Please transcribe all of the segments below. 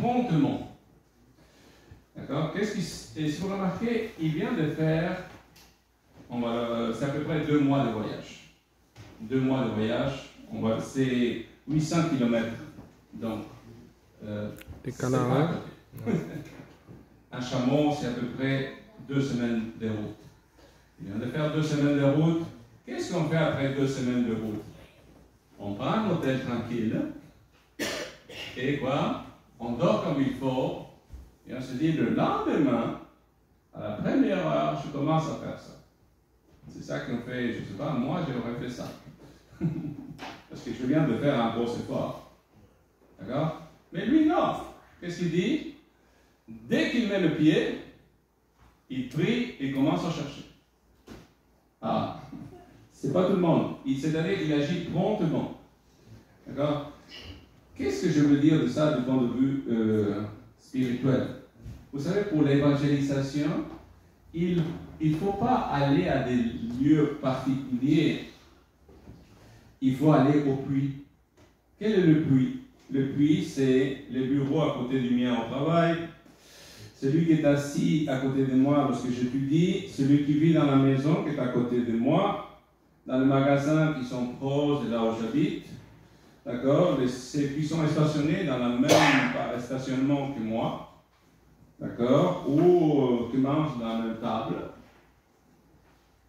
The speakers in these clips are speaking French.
promptement. D'accord? Et si vous remarquez, il vient de faire, c'est à peu près 2 mois de voyage. 2 mois de voyage, c'est 800 km. Donc, c'est pas à côté. Un chameau, c'est à peu près 2 semaines de route. Il vient de faire 2 semaines de route. Qu'est-ce qu'on fait après 2 semaines de route? On prend un hôtel tranquille. Et quoi? On dort comme il faut. Et on se dit, le lendemain, à la première heure, je commence à faire ça. C'est ça qu'on fait, je ne sais pas, moi j'aurais fait ça. Parce que je viens de faire un gros effort. D'accord? Mais lui, non. Qu'est-ce qu'il dit? Dès qu'il met le pied, il prie et commence à chercher. Ah, c'est pas tout le monde. C'est-à-dire qu'il agit promptement. D'accord? Qu'est-ce que je veux dire de ça du point de vue spirituel? Vous savez, pour l'évangélisation, il ne faut pas aller à des lieux particuliers. Il faut aller au puits. Quel est le puits? Le puits, c'est le bureau à côté du mien au travail, celui qui est assis à côté de moi lorsque j'étudie, celui qui vit dans la maison qui est à côté de moi, dans le magasin qui sont proches de là où j'habite, d'accord, ceux qui sont stationnés dans le même stationnement que moi, d'accord, ou qui mangent dans la même table.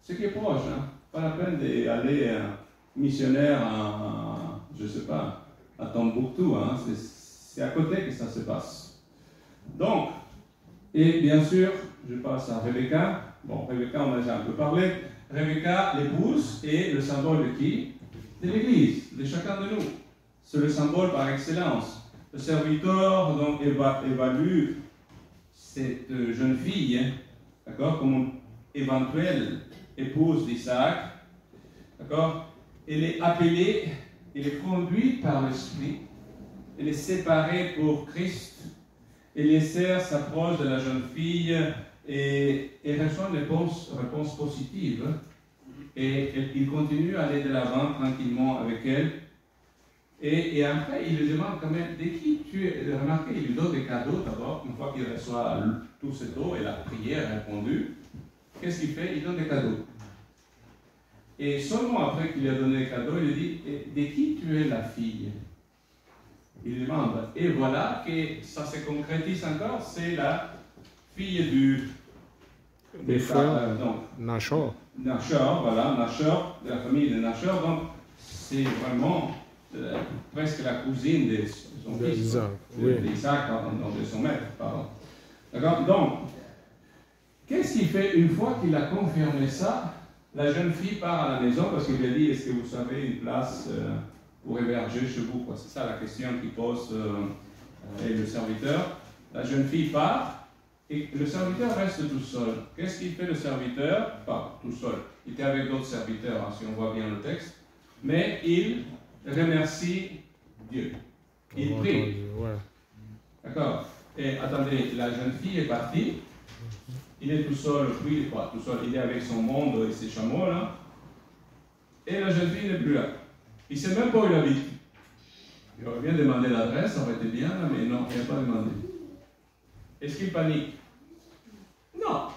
Ce qui est proche, hein. Pas la peine d'aller missionnaire à, je ne sais pas, à Tombouctou, hein. C'est à côté que ça se passe. Donc, et bien sûr, je passe à Rebecca. Bon, Rebecca, on a déjà un peu parlé. Rebecca, l'épouse, est le symbole de qui? De l'Église, de chacun de nous. C'est le symbole par excellence. Le serviteur donc évalue cette jeune fille, hein, d'accord, comme éventuelle épouse d'Isaac, d'accord. Elle est appelée, elle est conduite par l'Esprit, elle est séparée pour Christ. Eliezer s'approche de la jeune fille et reçoit une réponse positive. Et il continue à aller de l'avant tranquillement avec elle. Et après, il lui demande quand même, de qui tu es? Remarquez, il lui donne des cadeaux d'abord, une fois qu'il reçoit tout ce eau et la prière répondue. Qu'est-ce qu'il fait? Il donne des cadeaux. Et seulement après qu'il lui a donné des cadeaux, il lui dit, de qui tu es la fille? Il demande. Et voilà que ça se concrétise encore, c'est la fille des frères Nachor. Nachor, voilà, Nachor, de la famille de Nachor. Donc, c'est vraiment presque la cousine de son fils, Isaac, oui. d'Isaac, de son maître, pardon. D'accord? Donc, qu'est-ce qu'il fait une fois qu'il a confirmé ça? La jeune fille part à la maison parce qu'il lui a dit, est-ce que vous avez une place pour héberger chez vous? C'est ça la question qu'il pose le serviteur. La jeune fille part et le serviteur reste tout seul. Qu'est-ce qu'il fait le serviteur? Pas tout seul. Il était avec d'autres serviteurs, hein, si on voit bien le texte. Mais il remercie Dieu. Il prie. Ouais. D'accord? Et attendez, la jeune fille est partie. Il est tout seul, puis pas tout seul, il est avec son monde et ses chameaux là. Et la jeune fille n'est plus là. Il ne sait même pas où il habite. Il aurait bien demandé l'adresse, ça aurait été bien, mais non, il n'a pas demandé. Est-ce qu'il panique? Non.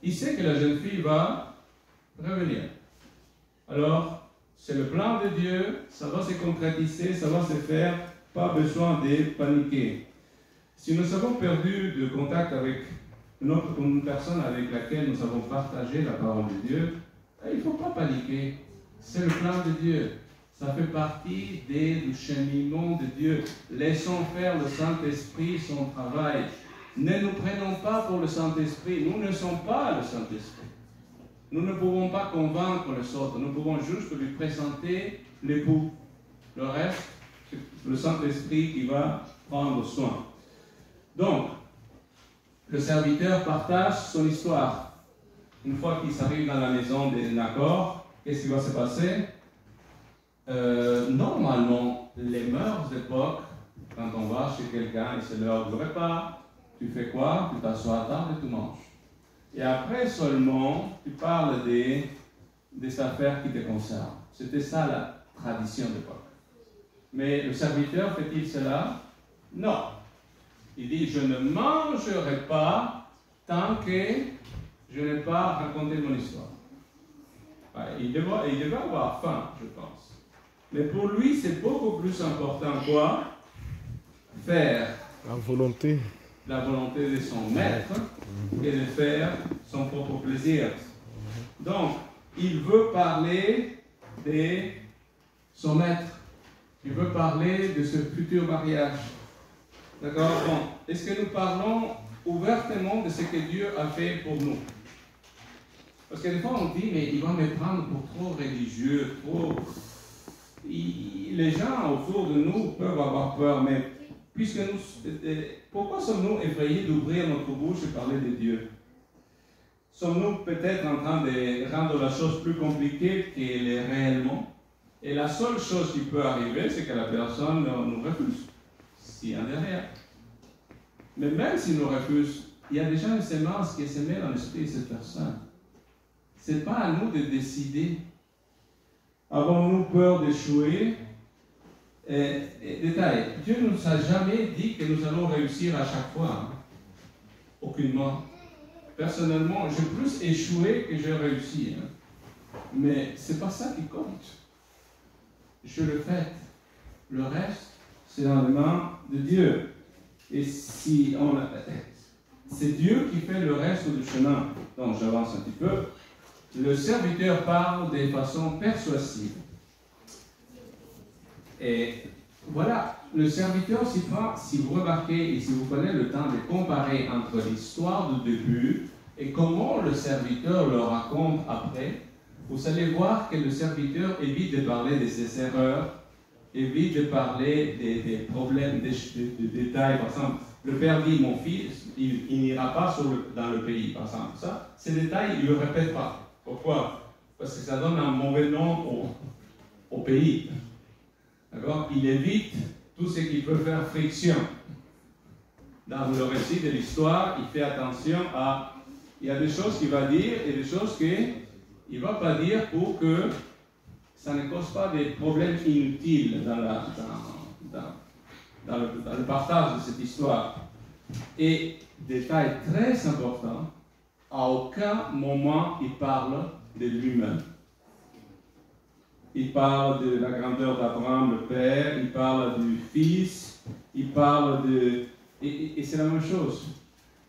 Il sait que la jeune fille va revenir. Alors, c'est le plan de Dieu, ça va se concrétiser, ça va se faire, pas besoin de paniquer. Si nous avons perdu le contact avec une personne avec laquelle nous avons partagé la parole de Dieu, il ne faut pas paniquer. C'est le plan de Dieu. Ça fait partie du cheminement de Dieu. Laissons faire le Saint-Esprit son travail. Ne nous prenons pas pour le Saint-Esprit. Nous ne sommes pas le Saint-Esprit. Nous ne pouvons pas convaincre les autres. Nous pouvons juste lui présenter l'époux. Le reste, c'est le Saint-Esprit qui va prendre soin. Donc, le serviteur partage son histoire. Une fois qu'il s'arrive dans la maison des Nachor, qu'est-ce qui va se passer? Normalement, les mœurs d'époque, quand on va chez quelqu'un et c'est l'heure du repas, tu fais quoi? Tu t'assois à table et tu manges. Et après seulement, tu parles des affaires qui te concernent. C'était ça la tradition d'époque. Mais le serviteur fait-il cela? Non. Il dit, je ne mangerai pas tant que je n'ai pas raconté mon histoire. Ouais, il devait avoir faim, je pense. Mais pour lui, c'est beaucoup plus important quoi? Faire la volonté de son maître et de faire son propre plaisir. Donc, il veut parler de son maître. Il veut parler de ce futur mariage. D'accord? Bon, est-ce que nous parlons ouvertement de ce que Dieu a fait pour nous? Parce que des fois, on dit, mais il va me prendre pour trop religieux, trop... Les gens autour de nous peuvent avoir peur, mais puisque nous... Pourquoi sommes-nous effrayés d'ouvrir notre bouche et parler de Dieu? Sommes-nous peut-être en train de rendre la chose plus compliquée qu'elle est réellement? Et la seule chose qui peut arriver, c'est que la personne nous refuse. S'il y a derrière. Mais même s'il nous refuse, il y a déjà une sémence qui est semée dans l'esprit de cette personne. Ce n'est pas à nous de décider. Avons-nous peur d'échouer? Détail, Dieu ne nous a jamais dit que nous allons réussir à chaque fois. Aucunement. Personnellement, j'ai plus échoué que j'ai réussi. Mais ce n'est pas ça qui compte. Je le fais. Le reste, c'est dans les mains de Dieu. Et si c'est Dieu qui fait le reste du chemin. Donc j'avance un petit peu. Le serviteur parle de façon persuasive. Et voilà, le serviteur, si vous remarquez et si vous prenez le temps de comparer entre l'histoire du début et comment le serviteur le raconte après, vous allez voir que le serviteur évite de parler de ses erreurs, évite de parler des problèmes, des détails. Par exemple, le père dit, mon fils, il n'ira pas dans le pays, par exemple. Ça, ces détails, il ne le répète pas. Pourquoi? Parce que ça donne un mauvais nom au pays. D'accord? Il évite tout ce qui peut faire friction. Dans le récit de l'histoire, il fait attention à... Il y a des choses qu'il va dire et des choses qu'il ne va pas dire pour que ça ne cause pas des problèmes inutiles dans le partage de cette histoire. Et, détail très important, à aucun moment il parle de lui-même. Il parle de la grandeur d'Abraham, le père, il parle du fils, il parle de... Et c'est la même chose.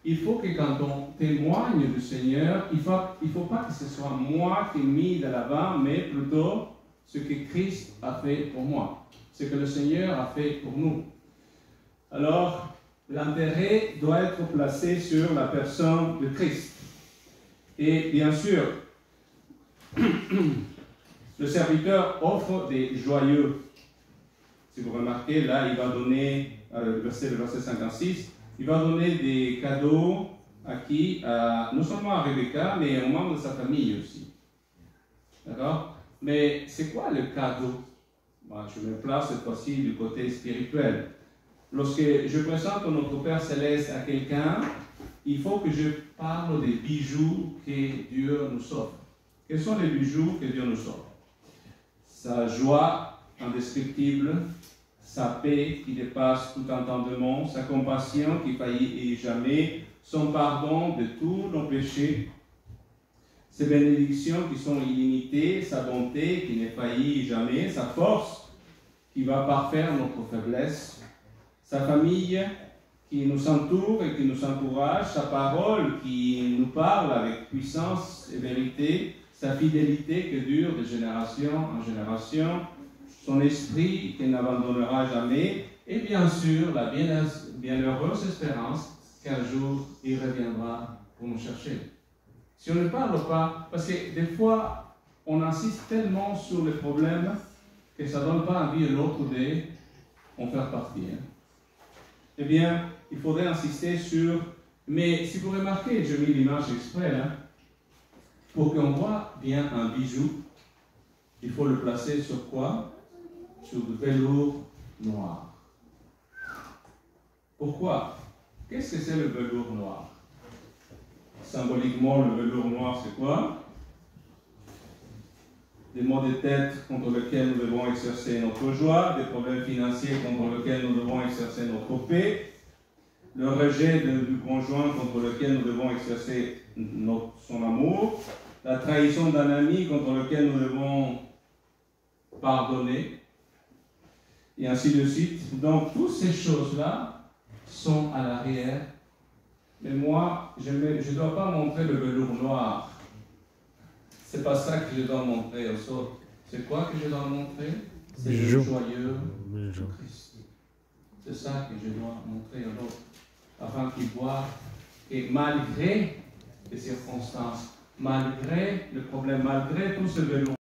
Il faut que quand on témoigne du Seigneur, il ne faut pas que ce soit moi qui ai mis de l'avant, mais plutôt ce que Christ a fait pour moi, ce que le Seigneur a fait pour nous. Alors, l'intérêt doit être placé sur la personne de Christ. Et bien sûr, le serviteur offre des joyeux. Si vous remarquez, là, il va donner, le verset 56, il va donner des cadeaux à qui? Non seulement à Rebecca, mais aux membres de sa famille aussi. D'accord? Mais c'est quoi le cadeau? Bon, je me place cette fois-ci du côté spirituel. Lorsque je présente notre Père Céleste à quelqu'un, il faut que je parle des bijoux que Dieu nous offre. Quels sont les bijoux que Dieu nous offre? Sa joie indescriptible, sa paix qui dépasse tout entendement, sa compassion qui faillit jamais, son pardon de tous nos péchés, ses bénédictions qui sont illimitées, sa bonté qui ne faillit jamais, sa force qui va parfaire notre faiblesse, sa famille qui nous entoure et qui nous encourage, sa parole qui nous parle avec puissance et vérité, sa fidélité qui dure de génération en génération, son esprit qui n'abandonnera jamais, et bien sûr la bienheureuse espérance qu'un jour il reviendra pour nous chercher. Si on ne parle pas, parce que des fois on insiste tellement sur les problèmes que ça ne donne pas envie à l'autre d'en faire partie. Eh bien, il faudrait insister sur... Mais si vous remarquez, j'ai mis l'image exprès là, pour qu'on voit bien un bijou, il faut le placer sur quoi? Sur du velours noir. Pourquoi? Qu'est-ce que c'est le velours noir? Symboliquement, le velours noir, c'est quoi? Des maux de tête contre lesquels nous devons exercer notre joie, des problèmes financiers contre lesquels nous devons exercer notre paix. le rejet du conjoint contre lequel nous devons exercer son amour, la trahison d'un ami contre lequel nous devons pardonner, et ainsi de suite. Donc, toutes ces choses-là sont à l'arrière. Mais moi, je ne dois pas montrer le velours noir. C'est pas ça que je dois montrer aux autres. C'est quoi que je dois montrer? C'est le joyeux Christ. C'est ça que je dois montrer aux autres, afin qu'ils voient que malgré les circonstances, malgré le problème, malgré tout ce velours